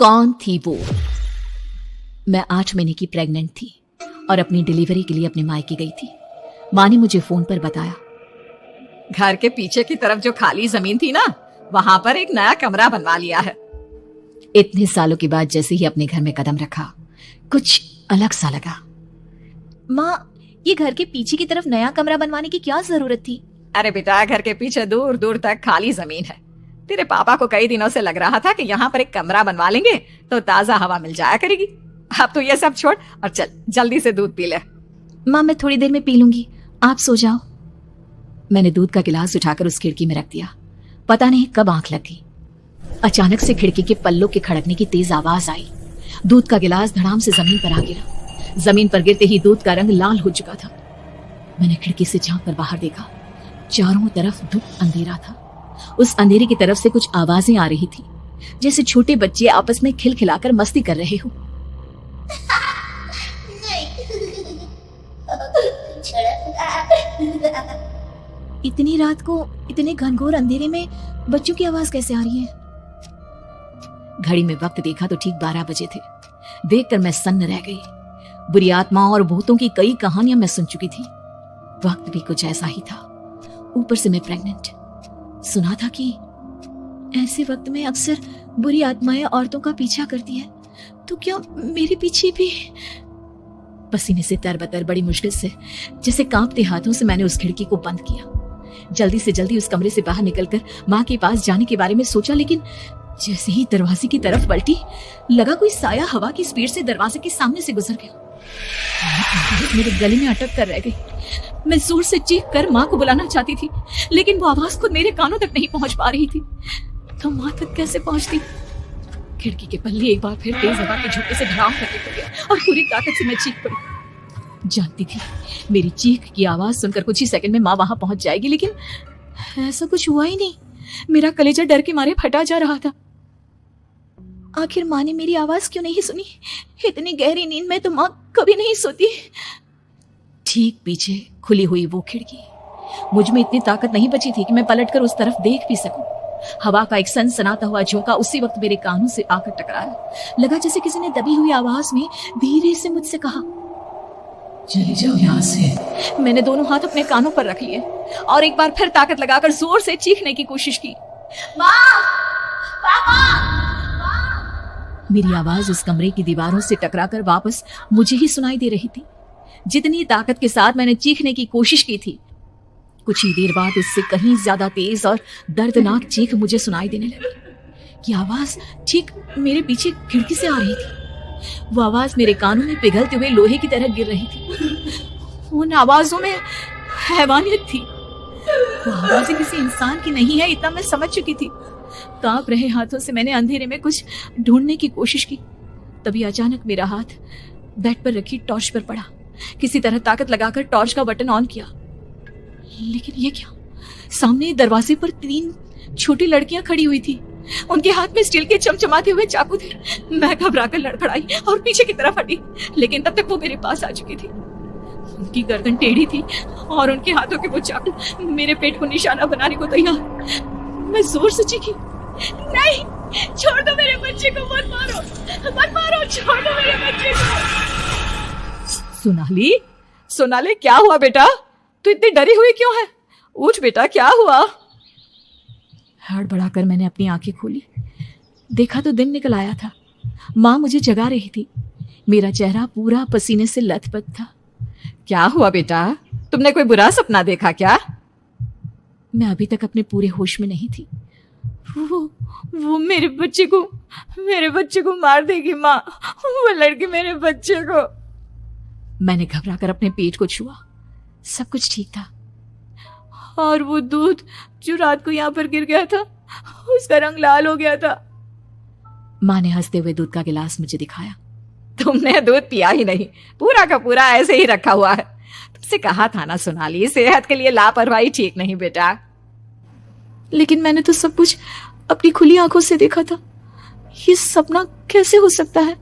कौन थी वो? मैं 8 महीने की प्रेग्नेंट थी और अपनी डिलीवरी के लिए अपने मायके गई थी। माँ ने मुझे फोन पर बताया, घर के पीछे की तरफ जो खाली जमीन थी ना, वहां पर एक नया कमरा बनवा लिया है। इतने सालों के बाद जैसे ही अपने घर में कदम रखा, कुछ अलग सा लगा। माँ, ये घर के पीछे की तरफ नया कमरा बनवाने की क्या जरूरत थी? अरे बेटा, घर के पीछे दूर दूर तक खाली जमीन है। तेरे पापा को कई दिनों से लग रहा था कि यहाँ पर एक कमरा बनवा लेंगे तो ताजा हवा मिल जाया करेगी। अब तो ये सब छोड़ और चल जल्दी से दूध पी ले। माँ, मैं थोड़ी देर में पी लूंगी, आप सो जाओ। मैंने दूध का गिलास उठाकर उस खिड़की में रख दिया। पता नहीं कब आंख लग गई। अचानक से खिड़की के पल्लों के खड़कने की तेज आवाज आई। दूध का गिलास धड़ाम से जमीन पर आ गिरा। जमीन पर गिरते ही दूध का रंग लाल हो चुका था। मैंने खिड़की से झांक कर बाहर देखा। चारों तरफ धूप अंधेरा था। उस अंधेरे की तरफ से कुछ आवाजें आ रही थी, जैसे छोटे बच्चे आपस में खिलखिलाकर मस्ती कर रहे हो। इतनी रात को इतने घनघोर अंधेरे में बच्चों की आवाज कैसे आ रही है? घड़ी में वक्त देखा तो ठीक 12 बजे थे। देखकर मैं सन्न रह गई। बुरी आत्माओं और भूतों की कई कहानियां मैं सुन चुकी थी। वक्त भी कुछ ऐसा ही था। ऊपर से मैं प्रेग्नेंट। सुना था कि ऐसे वक्त में अक्सर बुरी आत्माएं औरतों का पीछा करती है, तो क्या मेरे पीछे भी? पसीने से तरबतर बड़ी मुश्किल से, जैसे कांपते हाथों से मैंने उस खिड़की को बंद किया। जल्दी से जल्दी उस कमरे से बाहर निकलकर माँ के पास जाने के बारे में सोचा, लेकिन जैसे ही दरवाजे की तरफ पलटी, लगा कोई साया हवा की स्पीड से दरवाजे के सामने से गुजर गया। मेरे गले में अटक कर रह गई। मैं जोर से चीख कर माँ को बुलाना चाहती थी, लेकिन वो आवाज खुद मेरे कानों तक नहीं पहुंच पा रही थी। तो माँ तक कैसे पहुंचती? खिड़की के पल्ले एक बार फिर तेज हवा के झोंके से धड़ाम करके खुल गया और पूरी ताकत से मैं चीख पड़ी। जानती थी मेरी चीख की आवाज सुनकर कुछ ही सेकंड में माँ वहां पहुंच जाएगी, लेकिन ऐसा कुछ हुआ ही नहीं। मेरा कलेजा डर के मारे फटा जा रहा था। आखिर माँ ने मेरी आवाज क्यों नहीं सुनी? इतनी गहरी नींद में तो माँ कभी नहीं सोती। ठीक पीछे खुली हुई वो खिड़की। मुझ में इतनी ताकत नहीं बची थी कि मैं पलटकर उस तरफ देख भी सकूं। हवा का एक सनसनाता हुआ झोंका उसी वक्त मेरे कानों से आकर टकराया। लगा जैसे किसी ने दबी हुई आवाज में धीरे से मुझसे कहा, चली जाओ यहाँ से। मैंने दोनों हाथ अपने कानों पर रख लिए और एक बार फिर ताकत लगाकर जोर से चीखने की कोशिश की। माँ, पापा! मेरी आवाज उस कमरे की दीवारों से टकराकर वापस मुझे ही सुनाई दे रही थी। जितनी ताकत के साथ मैंने चीखने की कोशिश की थी, कुछ ही देर बाद उससे कहीं ज्यादा तेज और दर्दनाक चीख मुझे सुनाई देने लगी। कि आवाज ठीक मेरे पीछे खिड़की से आ रही थी। वो आवाज मेरे कानों में पिघलते हुए लोहे की तरह गिर रही थी। उन आवाजों में हैवानियत थी। वो आवाजें किसी इंसान की नहीं है, इतना मैं समझ चुकी थी। कांप रहे हाथों से मैंने अंधेरे में कुछ ढूंढने की कोशिश की। तभी अचानक मेरा हाथ बेड पर रखी टॉर्च पर पड़ा। किसी तरह ताकत लगाकर टॉर्च का बटन ऑन किया, लेकिन ये क्या? सामने दरवाजे पर 3 छोटी लड़कियां खड़ी हुई थी। उनके हाथ में स्टील के चमचमाते हुए चाकू थे। मैं घबराकर लड़खड़ाई और पीछे की तरफ हटी, लेकिन तब तक वो मेरे पास आ चुकी थी। उनकी गर्दन टेढ़ी थी और उनके हाथों के वो चाकू मेरे पेट को निशाना बनाने को तैयार। मैं जोर से चीखी, नहीं, छोड़ दो मेरे बच्चे को, मत मारो, मत मारो, छोड़ दो मेरे बच्चे को। सोनाली, सोनाली, क्या हुआ बेटा? तू इतनी डरी हुई क्यों है? उठ बेटा, क्या हुआ? हड़बड़ाकर मैंने अपनी आंखें खोली। देखा तो दिन निकल आया था। माँ मुझे जगा रही थी। मेरा चेहरा पूरा पसीने से लथपथ था। क्या हुआ बेटा? तुमने कोई बुरा सपना देखा क्या? मैं अभी तक अपने पूरे होश में नहीं थी। वो मेरे बच्चे को मार देगी माँ। वो लड़की मेरे बच्चे को। मैंने घबराकर अपने पेट को छुआ। सब कुछ ठीक था। और वो दूध जो रात को यहाँ पर गिर गया था, उसका रंग लाल हो गया था। माँ ने हंसते हुए दूध का गिलास मुझे दिखाया। तुमने दूध पिया ही नहीं, पूरा का पूरा ऐसे ही रखा हुआ है। तुमसे कहा था ना सोनाली, सेहत के लिए लापरवाही ठीक नहीं बेटा। लेकिन मैंने तो सब कुछ अपनी खुली आंखों से देखा था। ये सपना कैसे हो सकता है?